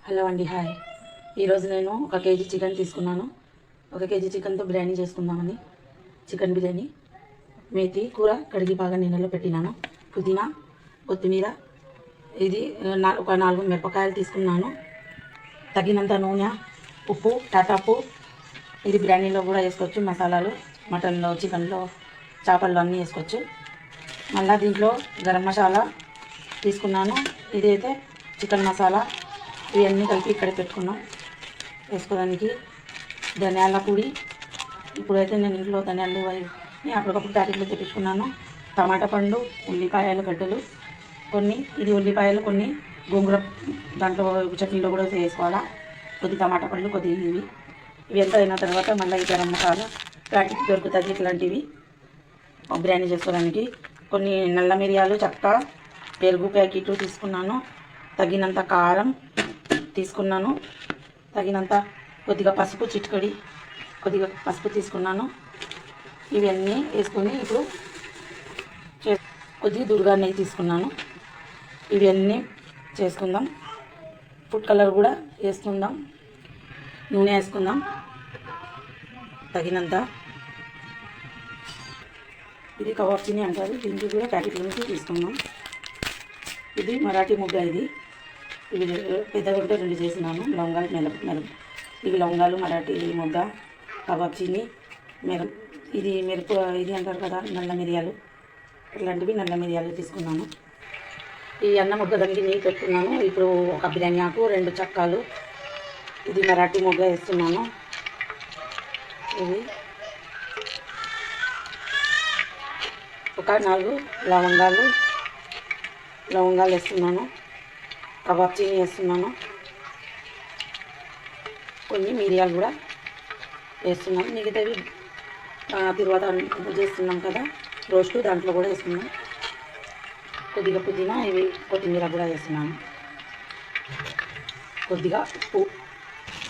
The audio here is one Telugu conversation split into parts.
హలో అండి, హాయ్. ఈరోజు నేను 1 కేజీ చికెన్ తీసుకున్నాను. 1 కేజీ చికెన్తో బిర్యానీ చేసుకుందామని. చికెన్ బిర్యానీ, మేతి కూర కడిగి బాగా నీళ్ళలో పెట్టినాను. పుదీనా, కొత్తిమీర, ఇది ఒక 4 మిరపకాయలు తీసుకున్నాను. తగినంత నూనె, ఉప్పు, టాటాపు. ఇది బిర్యానీలో కూడా వేసుకోవచ్చు. మసాలాలు మటన్లో, చికెన్లో, చేపల్లో అన్నీ వేసుకోవచ్చు. మళ్ళీ దీంట్లో గరం మసాలా తీసుకున్నాను. ఇది అయితే చికెన్ మసాలా. ఇవన్నీ కలిపి ఇక్కడ పెట్టుకున్నాం వేసుకోవడానికి. ధనియాల పొడి, ఇప్పుడైతే నేను ఇంట్లో ధనియాలు అప్పటికప్పుడు ప్యాకెట్లో తెప్పించుకున్నాను. టమాటా పండు, ఉల్లిపాయలు గడ్డలు కొన్ని, ఇది ఉల్లిపాయలు కొన్ని, గోంగూర దాంట్లో చట్నీలో కూడా వేసుకోవాలా. కొద్ది టమాటా పండ్లు, కొద్ది ఇవి ఎంత అయిన తర్వాత మళ్ళీ ఈ గరం మసాలా ప్యాకెట్ దొరుకుతుంది. ఇట్లాంటివి బిర్యానీ చేసుకోవడానికి. కొన్ని నల్ల మిరియాలు, చెక్క, పెరుగు ప్యాకెట్ తీసుకున్నాను. తగినంత కారం తీసుకున్నాను. తగినంత కొద్దిగా పసుపు, చిటికడి కొద్దిగా పసుపు తీసుకున్నాను. ఇవన్నీ వేసుకొని ఇప్పుడు కొద్దిగా దుర్గా నెయ్యి తీసుకున్నాను. ఇవన్నీ చేసుకుందాం. ఫుడ్ కలర్ కూడా వేసుకుందాం. నూనె వేసుకుందాం తగినంత. ఇది కబాబ్ చిని అంటారు. దీనికి కూడా ప్యాకెట్ నుంచి తీసుకున్నాం. ఇది మరాఠీ ముగ్గ. ఇవి పెద్దగా ఉంటే 2 చేసినాను. లవంగాలు, మెలపు. ఇవి లవంగాలు, మరాఠీ ముగ్గ, కబాబ్ చిని, ఇది మిరప, ఇది అంటారు కదా నల్ల మిరియాలు. ఇట్లాంటివి నల్ల మిరియాలు తీసుకున్నాను. ఈ అన్నం ముగ్గ దానికి నెయ్యి పెట్టుకున్నాను. ఇప్పుడు ఒక బిర్యానీ ఆకు, 2 చక్కాలు, ఇది మరాఠీ ముగ్గ వేస్తున్నాను. ఇది ఒక 4 లవంగాలు వేస్తున్నాను. కబాబ్ చీని వేస్తున్నాను. కొన్ని మిరియాలు కూడా వేస్తున్నాను. మిగతావి తర్వాత చేస్తున్నాం కదా రోస్టు, దాంట్లో కూడా వేస్తున్నాం. కొద్దిగా పుదీనా, ఇవి కొత్తిమీర కూడా వేస్తున్నాను. కొద్దిగా ఉప్పు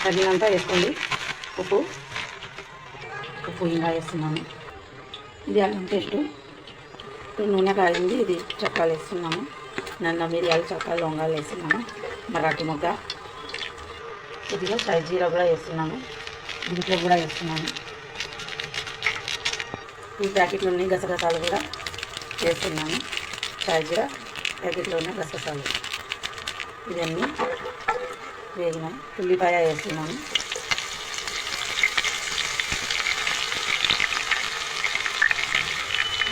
తగినంత వేసుకోండి. ఉప్పు ఇంకా వేస్తున్నాను. ఇది అల్లం పేస్టు. ఇప్పుడు నూనె కాగింది. ఇది చక్కాలు వేస్తున్నాను. నల్ల మిరియాలు, చక్కాలు, లవంగాలు వేస్తున్నాను. మరాఠీ ముగ్గ, కొద్దిగా జీరా కూడా వేస్తున్నాను. దీంట్లో కూడా వేస్తున్నాను. ఈ ప్యాకెట్లో ఉన్న గసగసాలు కూడా వేస్తున్నాను. జీరా ప్యాకెట్లో ఉన్న గసగసాలు ఇవన్నీ వేగినాయి. ఉల్లిపాయ వేస్తున్నాను.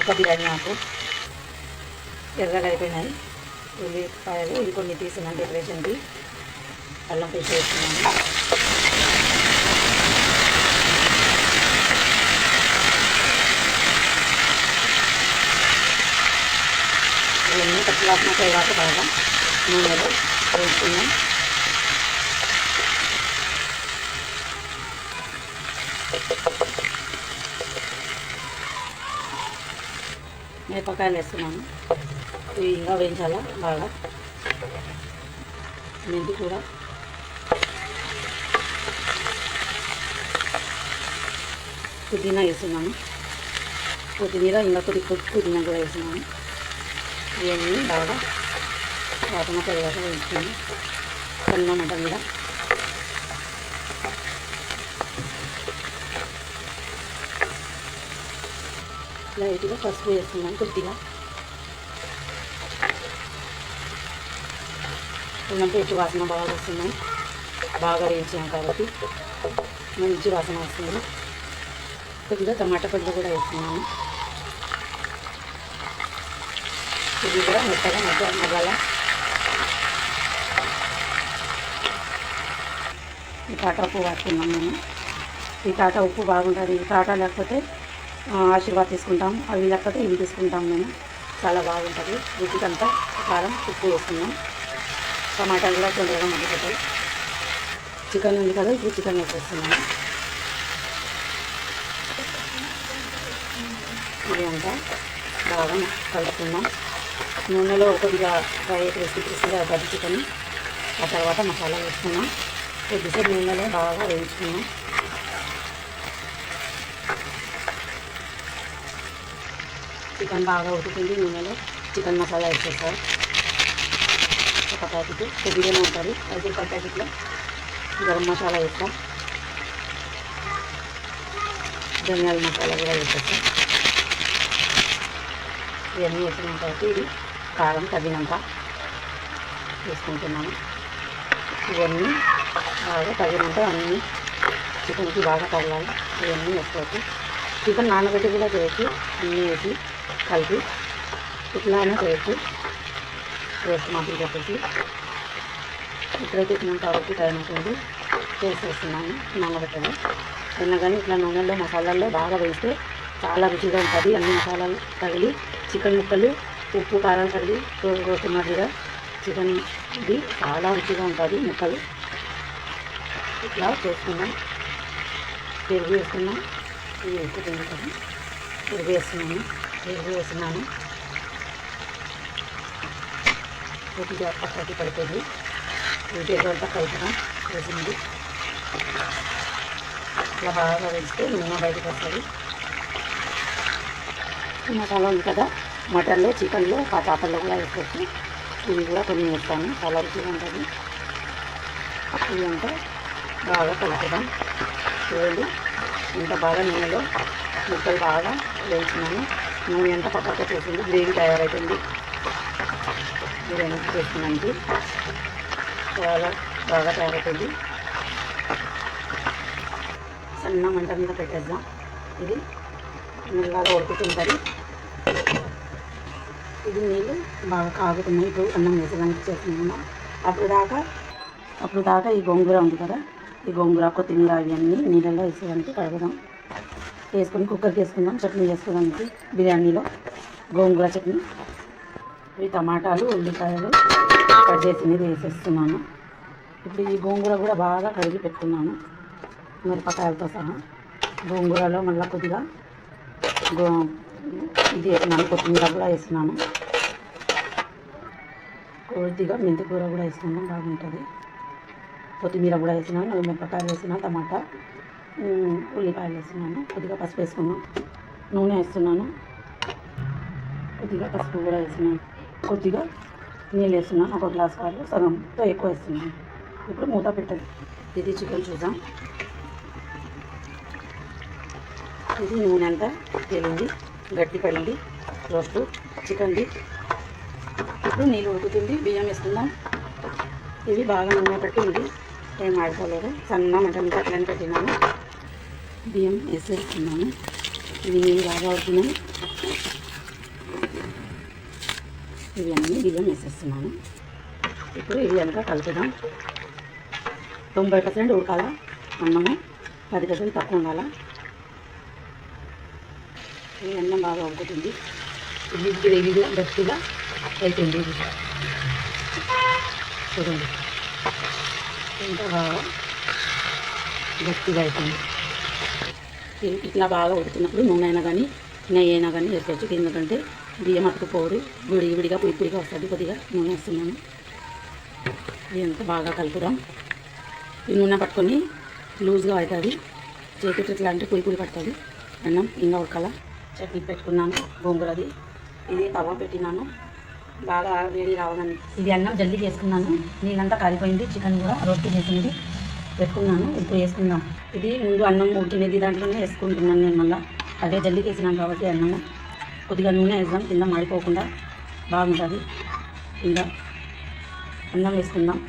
ఒక బిర్యానీ ఆకు. ఎర్రగా అయిపోయినాయి ఉల్లిపాయలు. ఇది కొన్ని తీసినాను డెకరేషన్కి. అల్లం పేస్ట్ వేస్తున్నాను. ఇవన్నీ పచ్చివాసన తరువాత బాగా నూనెలో వేసుకున్నాం. మిరపకాయలు వేస్తున్నాను. ఇవి ఇంకా వేయించాలా బాగా. మెంతి కూడా, పుదీనా వేస్తున్నాను. కొత్తిమీర, ఇంకా పుదీనా కూడా వేస్తున్నాను. ఇవన్నీ బాగా వాసన తరువాత వేసుకుని సన్న మంట మీద లైట్గా పసుపు వేస్తున్నాను. కొద్దిగా అల్లం పేస్ట్ వాసన బాగా వస్తున్నాయి. బాగా వేయించాం కాబట్టి మంచి వాసన వస్తుంది. కొద్దిగా టమాటా పళ్ళు కూడా వేస్తున్నాను. ఇది కూడా మెత్తగా మగ్గాల. ఈ టాటా ఉప్పు వాడుతున్నాం మేము. ఈ టాటా ఉప్పు బాగుంటుంది. టాటా లేకపోతే ఆశీర్వాద్ తీసుకుంటాం. అవి లేకపోతే ఇవి తీసుకుంటాం మేము. చాలా బాగుంటుంది. రుచికంతా కారం, ఉప్పు వేస్తున్నాం. టమాటాలు కూడా తొందరగా మగ్గిపోతాయి. చికెన్ ఉంది కదా, ఇప్పుడు చికెన్ వేసేస్తున్నాను. ఇది అంతా బాగా కలుపుకున్నాం. నూనెలో కొద్దిగా ఫ్రై క్రిస్పీగా అవుతుంది చికెన్. ఆ తర్వాత మసాలా వేసుకున్నాం. కొద్దిసేపు నూనెలో బాగా వేయించుకున్నాం. చికెన్ బాగా ఉడుకుతుంది. నూనెలో చికెన్ మసాలా వేసేస్తారు. ఒక ప్యాకెట్ కొద్దిగానే ఉంటుంది. 5 రూపాయల ప్యాకెట్లో గరం మసాలా వేస్తాం, ధనియాల మసాలా కూడా వేసేస్తాం. ఇవన్నీ వేసిన తర్వాత ఇది కారం తగినంత వేసుకుంటున్నాను. ఇవన్నీ బాగా తగినంత అన్నీ చికెన్కి బాగా తగలాలి. ఇవన్నీ వేసుకోవచ్చు. చికెన్ నానబెట్టి కూడా చేయొచ్చు. అన్నీ వేసి కలిపి ఇట్లానే చేయొచ్చు. వేస్ట్ మాటలు చెప్పేసి ఇప్పుడైతే తిన్నాం కాబట్టి టైం అవుతుంది, చేసేస్తున్నాను. నానబెట్టండి అయినా కానీ ఇట్లా నూనెలో మసాలాల్లో బాగా వేస్తే చాలా రుచిగా ఉంటుంది. అన్ని మసాలాలు తగిలి చికెన్ ముక్కలు ఉప్పు కారం తగిలి కోరుకున్నట్టుగా చికెన్ ఇది చాలా రుచిగా ఉంటుంది. ముక్కలు ఇట్లా చేసుకున్నాం. పెరుగు వేసుకున్నాం. ఇది ఎక్కుతుంది కదా, పెరుగు వేస్తున్నాను. కొద్దిగా పక్కకి పడుతుంది. ఈ పెరుగు అంతా కలుపుతాం వేసింది. ఇట్లా బాగా వేస్తే నూనె బయటకు వస్తుంది. మసాలా ఉంది కదా, మటన్లో చికెన్లో చేపల్లో కూడా వేసుకోవచ్చు. ఇవి కూడా కొన్ని వేస్తాను, చాలా రుచిగా ఉంటుంది. ఇవి అంతా బాగా కలుపుదాం. చూడండి ఇంత బాగా నూనెలో ముక్కలు బాగా వేయించినాను. నూనె అంతా పక్కకు చేసింది, గ్రేవీ తయారైతుంది. బిర్యానీ చేసుకున్నానికి చాలా బాగా తయారైతుంది. సన్న మంట మీద పెట్టేద్దాం. ఇది మెల్లగా ఉడుకుతుంటుంది. ఇది నీళ్ళు బాగా కాగుతున్నాయి. ఇప్పుడు అన్నం వేసేదానికి చేస్తున్నాము. అప్పుడు దాకా ఈ గోంగూర ఉంది కదా, ఈ గోంగూర కొత్తిమీర ఇవన్నీ నీళ్ళలో వేసేదానికి కడగదాం. వేసుకొని కుక్కర్కి వేసుకుందాం. చట్నీ చేసుకోవడానికి బిర్యానీలో గోంగూర చట్నీ. ఇవి టమాటాలు ఉల్లిపాయలు కట్ చేసి మీద వేసేస్తున్నాను. ఇప్పుడు ఈ గోంగూర కూడా బాగా కడిగి పెట్టుకున్నాను మిరపకాయలతో సహా. గోంగూరలో మళ్ళీ కొద్దిగా ఇది వేసినాను, కొత్తిమీర కూడా వేసినాను, కొద్దిగా మెంతి కూర కూడా వేసినాను, బాగుంటుంది. కొత్తిమీర కూడా వేసినాను, మిరపకాయలు వేసినాను, టమాటా ఉల్లిపాయలు వేసినాను, కొద్దిగా పసుపు వేసుకున్నాను, నూనె వేస్తున్నాను, కొద్దిగా పసుపు కూడా వేసినాను, కొద్దిగా నీళ్ళు వేస్తున్నాను. 1 గ్లాస్ పాలు సగంతో ఎక్కువ వేస్తున్నాను. ఇప్పుడు మూత పెట్టండి. ఇది చికెన్ చూద్దాం. ఇది నూనె అంతా తేలింది, గట్టి పడింది రోస్ట్ చికెన్ది. ఇప్పుడు నీళ్ళు ఉడుకుతుంది. బియ్యం వేసుకుందాం. ఇవి బాగా నూనె పట్టింది, ఏం ఆడుకోలేదు. సన్న మంట మీద అట్లని పెట్టినాను. బియ్యం వేసేస్తున్నాను. ఇవి నీళ్ళు బాగా అవుతున్నాయి. ఇవి అన్నీ బియ్యం వేసేస్తున్నాను. ఇప్పుడు ఇవి అంతా కలుపుదాం. 90% ఉడకాల అన్నము, 10% తక్కువ ఉండాలా. ఈ అన్నం బాగా ఉడుకుతుంది. ఇది గ్రేవీగా గట్టిగా అవుతుంది. ఇది చూడండి ఎంత బాగా గట్టిగా అవుతుంది. ఇట్లా బాగా ఉడుకుతున్నప్పుడు నూనె అయినా కానీ నెయ్యి అయినా కానీ వేసుకోవచ్చు. ఎందుకంటే బియ్యం అతుకుపోరు, విడిగా పొడిగా వస్తుంది. కొద్దిగా నూనె వేస్తున్నాను. ఇదంతా బాగా కలుపుదాం. ఈ నూనె పట్టుకొని లూజ్గా అవుతుంది. చేతికి ఇట్లా అంటే పొడి పడుతుంది. అన్నం ఇంకా ఉడకాల. చట్నీ పెట్టుకున్నాను గోంగూరది. ఇది తవా పెట్టినాను, బాగా వేడి రావాలని. ఇది అన్నం జల్దీ చేసుకున్నాను. నీళ్ళంతా కారిపోయింది. చికెన్ కూడా రోస్ట్ చేసింది పెట్టుకున్నాను. ఇప్పుడు వేసుకుందాం. ఇది ముందు అన్నం ఉడికినది దాంట్లోనే వేసుకుంటున్నాను నేను. మళ్ళీ అదే జల్దీకి వేసినాను కాబట్టి అన్నము కొద్దిగా నూనె వేద్దాం, కింద మాడిపోకుండా బాగుంటుంది. కింద అన్నం వేసుకుందాం.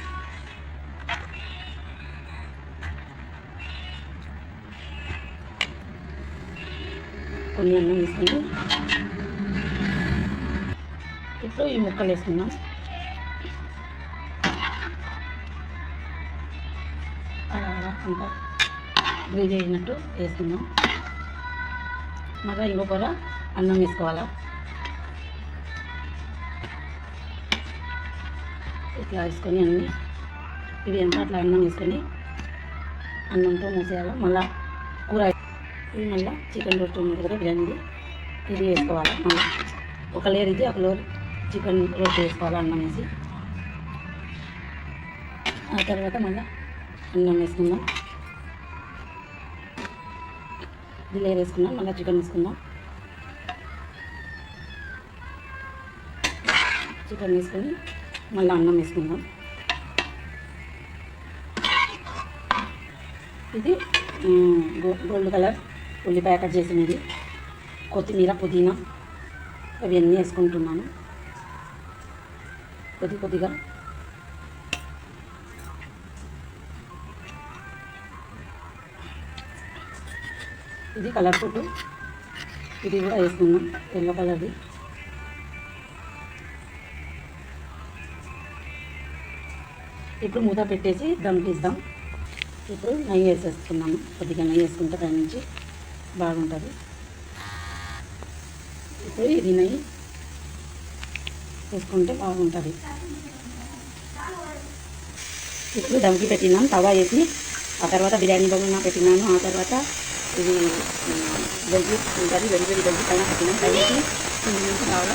కొన్ని అన్నం వేసుకుంది. ఇప్పుడు ఈ ముక్కలు వేసుకుందాం. అలా అంతా గ్రేవీ అయినట్టు వేసుకుందాం. మళ్ళీ ఇంకొకర అన్నం వేసుకోవాలా. ఇట్లా వేసుకొని అన్నీ ఇవి ఎంత అట్లా అన్నం వేసుకొని అన్నంతో మూసేయాలి. మళ్ళీ కూర ఇది మళ్ళీ చికెన్ రోస్ట్ ఉంది కదా బిర్యానీది, ఇది వేసుకోవాలి. మళ్ళీ ఒక లేయర్ ఇది, ఒక లేయర్ చికెన్ రోస్ట్ వేసుకోవాలి అన్నం వేసి. ఆ తర్వాత మళ్ళీ అన్నం వేసుకుందాం. ఇది లేయర్ వేసుకుందాం. మళ్ళీ చికెన్ వేసుకుందాం. చికెన్ వేసుకొని మళ్ళీ అన్నం వేసుకుందాం. ఇది గోల్డ్ కలర్ ఉల్లిపాయ కట్ చేసినది, కొత్తిమీర, పుదీనా అవన్నీ వేసుకుంటున్నాను కొద్దిగా. ఇది కలర్ ఫుడ్, ఇది కూడా వేసుకున్నాం ఎల్లో కలర్ది. ఇప్పుడు మూత పెట్టేసి దమ్ తీద్దాం. ఇప్పుడు నెయ్యి వేసేసుకున్నాము, కొద్దిగా నెయ్యి వేసుకుంటే దాని నుంచి బాగుంటుంది. ఇప్పుడు ఇది నెయ్యి వేసుకుంటే బాగుంటుంది. ఇప్పుడు దమ్కి పెట్టినాం, తవా వేసి ఆ తర్వాత బిర్యానీ బొమ్మ పెట్టినాను. ఆ తర్వాత ఇది దగ్గి ఉంటుంది, వెడి దగ్గి పైన పెట్టినాం. పైకి నుంచి బాగా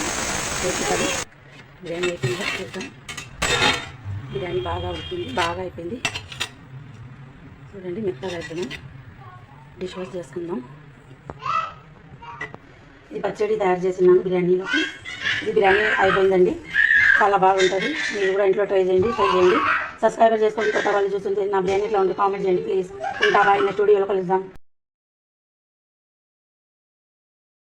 వేస్తుంది. బిర్యానీ అయిపోయింది చూద్దాం. బిర్యానీ బాగా ఉడికింది, బాగా అయిపోయింది చూడండి, మెత్తగా అయిపోయినాం. డిష్ వాష్ చేసుకుందాం. ఇది పచ్చడి తయారు చేసినాను బిర్యానీలోకి. ఇది బిర్యానీ అయిపోయిందండి, చాలా బాగుంటుంది. మీరు కూడా ఇంట్లో ట్రై చేయండి. సబ్స్క్రైబర్ చేసుకొని కొత్త వాళ్ళు చూస్తుంటే నా బిర్యానీ ఎట్లా ఉంది కామెంట్ చేయండి ప్లీజ్. ఉంటా, బాయ్. నెక్స్ట్ వీడియోలో కలుద్దాం.